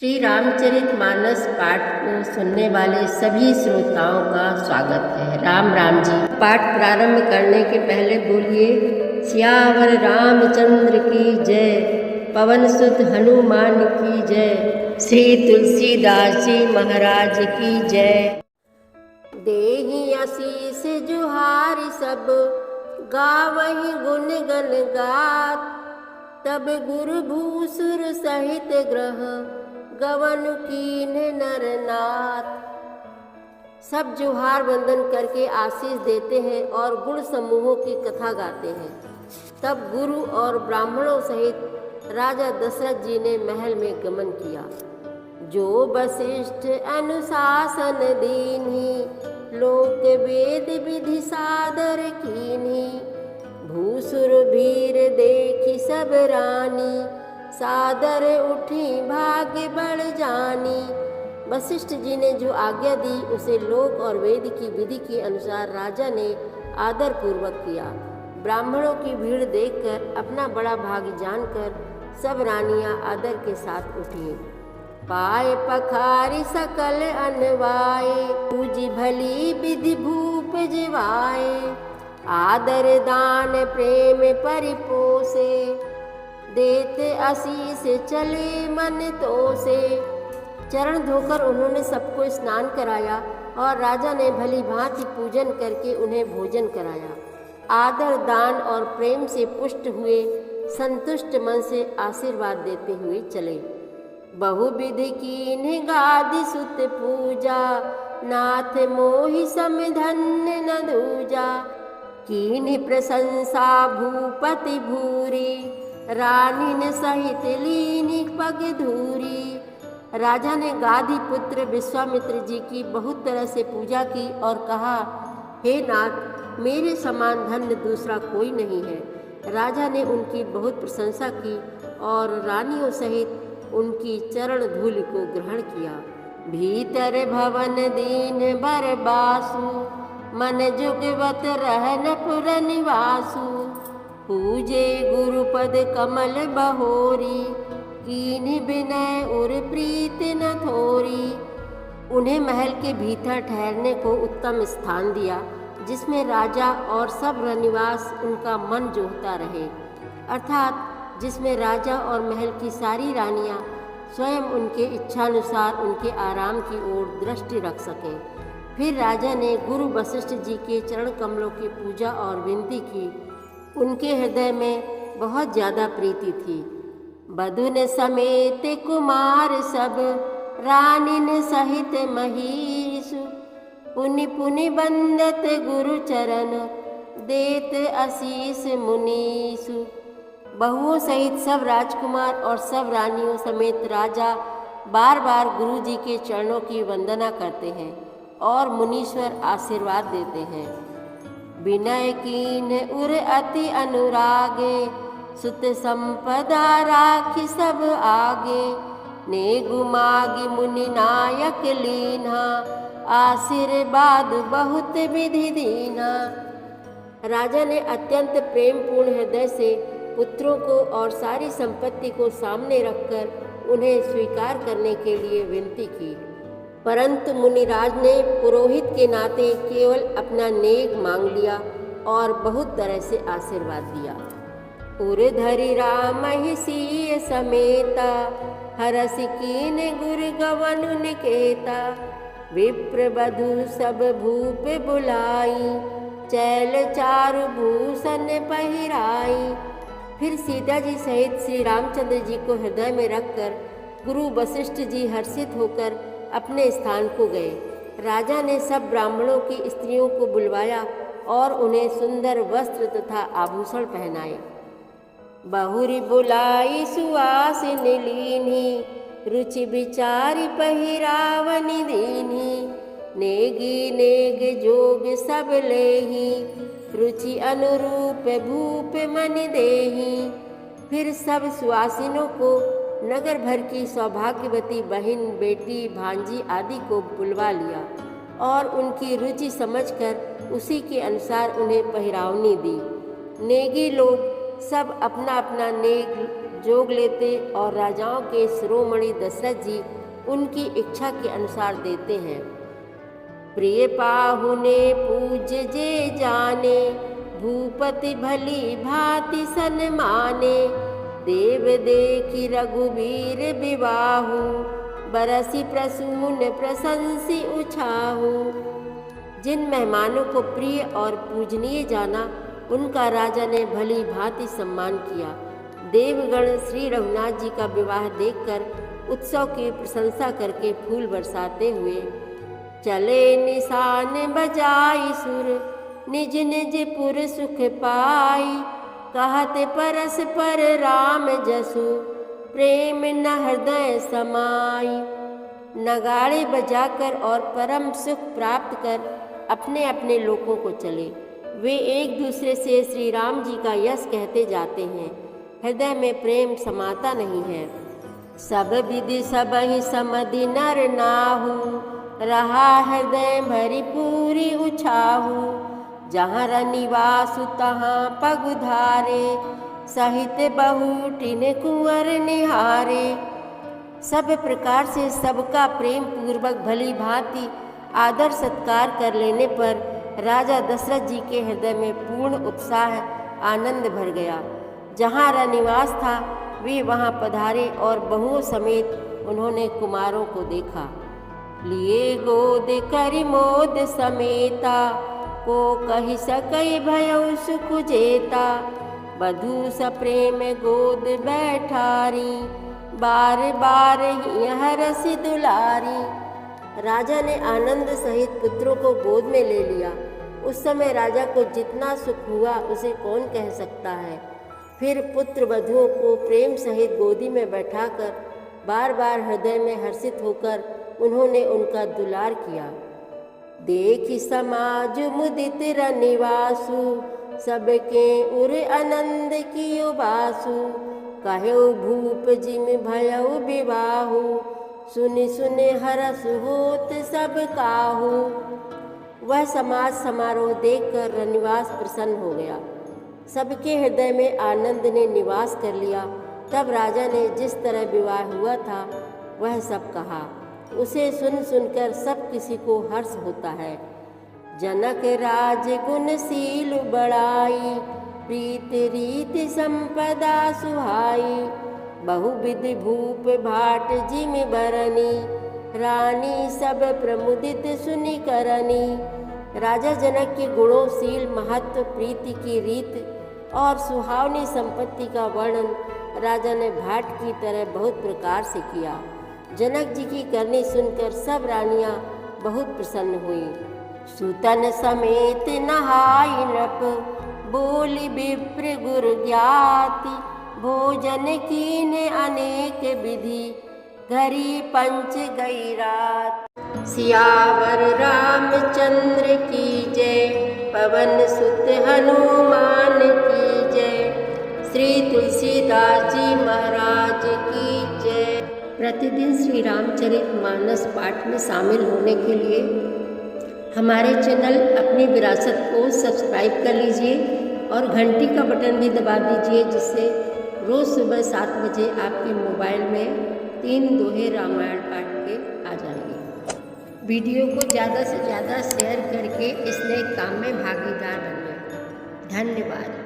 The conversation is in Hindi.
श्री रामचरितमानस पाठ को सुनने वाले सभी श्रोताओं का स्वागत है। राम राम जी। पाठ प्रारंभ करने के पहले बोलिए सियावर रामचंद्र की जय, पवन सुत हनुमान की जय, श्री तुलसीदास जी महाराज की जय। देहि आशीष जुहारि सब, गावहि गुण गण गात, तब गुरु भूसुर सहित ग्रह, गवन कीन नरनाथ। सब जुहार वंदन करके आशीष देते हैं और गुण समूहों की कथा गाते हैं। तब गुरु और ब्राह्मणों सहित राजा दशरथ जी ने महल में गमन किया। जो वशिष्ठ अनुशासन दीन्ही, लोक वेद विधि सादर कीन्ही, भूसुर भीर देखी सब रानी, सादर उठी भाग्य बढ़ जानी। वशिष्ठ जी ने जो आज्ञा दी उसे लोक और वेद की विधि के अनुसार राजा ने आदर पूर्वक किया। ब्राह्मणों की भीड़ देखकर अपना बड़ा भाग्य जानकर सब रानियां आदर के साथ उठी। पाए पखारी सकल अनवाए, पूजी भली विधि भूप जिवाए, आदर दान प्रेम परिपोसे, देते आशीष चले मन तो से। चरण धोकर उन्होंने सबको स्नान कराया और राजा ने भली भांति पूजन करके उन्हें भोजन कराया। आदर दान और प्रेम से पुष्ट हुए संतुष्ट मन से आशीर्वाद देते हुए चले। बहुविधि कीन्ह गादि सुत पूजा, नाथ मोहि सम धन्य न दूजा, कीन्ह प्रशंसा भूपति भूरी, रानी सहित लीनी पग धूरी। राजा ने गाधी पुत्र विश्वामित्र जी की बहुत तरह से पूजा की और कहा, हे नाथ, मेरे समान धन्य दूसरा कोई नहीं है। राजा ने उनकी बहुत प्रशंसा की और रानियों सहित उनकी चरण धूलि को ग्रहण किया। भीतर भवन दीन बर बासु, मन जुगवत रहन पुर निवासु, पूजे गुरुपद कमल बहोरी, कीन्ह विनय उर प्रीत न थोरी। उन्हें महल के भीतर ठहरने को उत्तम स्थान दिया, जिसमें राजा और सब निवास उनका मन जोहता रहे, अर्थात जिसमें राजा और महल की सारी रानियां स्वयं उनके इच्छानुसार उनके आराम की ओर दृष्टि रख सकें। फिर राजा ने गुरु वशिष्ठ जी के चरण कमलों की पूजा और विनती की। उनके हृदय में बहुत ज़्यादा प्रीति थी। बधुन समेत कुमार सब, रानिन सहित महीसु, पुनि पुनि बंदत गुरु चरण, देत आशीष मुनीसु। बहुओं सहित सब राजकुमार और सब रानियों समेत राजा बार बार गुरु जी के चरणों की वंदना करते हैं और मुनीश्वर आशीर्वाद देते हैं। विनय कीन्ह उर अति अनुरागे, सुत संपदा राखी सब आगे, नेगु मागी मुनि नायक लीन्हा, आशीर्वाद बहुत विधि दीन्हा। राजा ने अत्यंत प्रेम पूर्ण हृदय से पुत्रों को और सारी संपत्ति को सामने रखकर उन्हें स्वीकार करने के लिए विनती की, परंतु मुनिराज ने पुरोहित के नाते केवल अपना नेक मांग लिया और बहुत तरह से आशीर्वाद दिया। उरधरि राम ही सीय समेता, हरस कीन गुर गवन निकेता, विप्र बधु सब भूप बुलाई, चैल चारु भूषण पहिराई। फिर सीता जी सहित श्री रामचंद्र जी को हृदय में रखकर गुरु वशिष्ठ जी हर्षित होकर अपने स्थान को गए। राजा ने सब ब्राह्मणों की स्त्रियों को बुलवाया और उन्हें सुंदर वस्त्र तथा आभूषण पहनाए। बहुरी बुलाई सुवासिन लीन्ही, रुचि विचारी पहिरावनि दीन्ही, नेगी नेग जोग सब लेही, रुचि अनुरूप भूप मन देही। फिर सब सुवासिनों को नगर भर की सौभाग्यवती बहन, बेटी, भांजी आदि को बुलवा लिया और उनकी रुचि समझकर उसी के अनुसार उन्हें पहिरावनी दी। नेगी लोग सब अपना अपना नेग जोग लेते और राजाओं के शिरोमणि दशरथ जी उनकी इच्छा के अनुसार देते हैं। प्रिय पाहुने पूज्य जे जाने, भूपति भली भांति सन्माने। देव देखी रघुवीर विवाहु, बरसी प्रसून प्रशंसी उछाहु। जिन मेहमानों को प्रिय और पूजनीय जाना, उनका राजा ने भली भांति सम्मान किया। देवगण श्री रघुनाथ जी का विवाह देखकर उत्सव की प्रशंसा करके फूल बरसाते हुए चले निशान बजाई सुर, निज निज पुर सुख पाई। कहत परस्पर राम जसु, प्रेम न हृदय समाई। नगाड़े बजाकर और परम सुख प्राप्त कर अपने अपने लोकों को चले। वे एक दूसरे से श्री राम जी का यश कहते जाते हैं, हृदय में प्रेम समाता नहीं है। सब विधि सब ही समधि नर नाहु, रहा हृदय भरी पूरी उछाहु। जहाँ रनिवासु तहाँ पगुधारे, सहित बहुटिन कुंवर निहारे। सब प्रकार से सबका प्रेम पूर्वक भली भांति आदर सत्कार कर लेने पर राजा दशरथ जी के हृदय में पूर्ण उत्साह आनंद भर गया। जहाँ रनिवास था वे वहाँ पधारे और बहुओं समेत उन्होंने कुमारों को देखा। लिए गोद करि मोद समेता, को कहि सकई भयउ सुख जेता। बधू सप्रेम गोद बैठारी, बार बार ही हरसि दुलारी। राजा ने आनंद सहित पुत्रों को गोद में ले लिया। उस समय राजा को जितना सुख हुआ उसे कौन कह सकता है। फिर पुत्र वधुओं को प्रेम सहित गोदी में बैठाकर बार बार हृदय में हर्षित होकर उन्होंने उनका दुलार किया। देखि समाज मुदित रनिवासु, सबके उर आनंद कियो बासु। कहो भूप जिम भयउ विवाहु, सुनि सुनि हरस होत सब काहू। वह समाज समारोह देखकर रनिवास प्रसन्न हो गया। सबके हृदय में आनंद ने निवास कर लिया। तब राजा ने जिस तरह विवाह हुआ था वह सब कहा। उसे सुन सुनकर सब किसी को हर्ष होता है। जनक राज गुणशील बड़ाई, प्रीत रीत संपदा सुहाई। बहुविध भूप भाट जिम बरनी, रानी सब प्रमुदित सुनि करनी। राजा जनक के गुणों, शील, महत्व, प्रीति की रीत और सुहावनी संपत्ति का वर्णन राजा ने भाट की तरह बहुत प्रकार से किया। जनक जी की करनी सुनकर सब रानियां बहुत प्रसन्न हुई। सुतन समेत नहाई नृप, बोली विप्र गुर ज्ञाति। भोजन कीने अनेक विधि, घरी पंच गई रात। सियावर रामचंद्र की जय, पवन सुत हनुमान की जय। श्री तुलसीदास जी महाराज की जय। प्रतिदिन श्री रामचरितमानस पाठ में शामिल होने के लिए हमारे चैनल अपनी विरासत को सब्सक्राइब कर लीजिए और घंटी का बटन भी दबा दीजिए, जिससे रोज़ सुबह 7 बजे आपके मोबाइल में 3 दोहे रामायण पाठ के आ जाएंगे। वीडियो को ज़्यादा से ज़्यादा शेयर करके इस नए काम में भागीदार बनिए। धन्यवाद।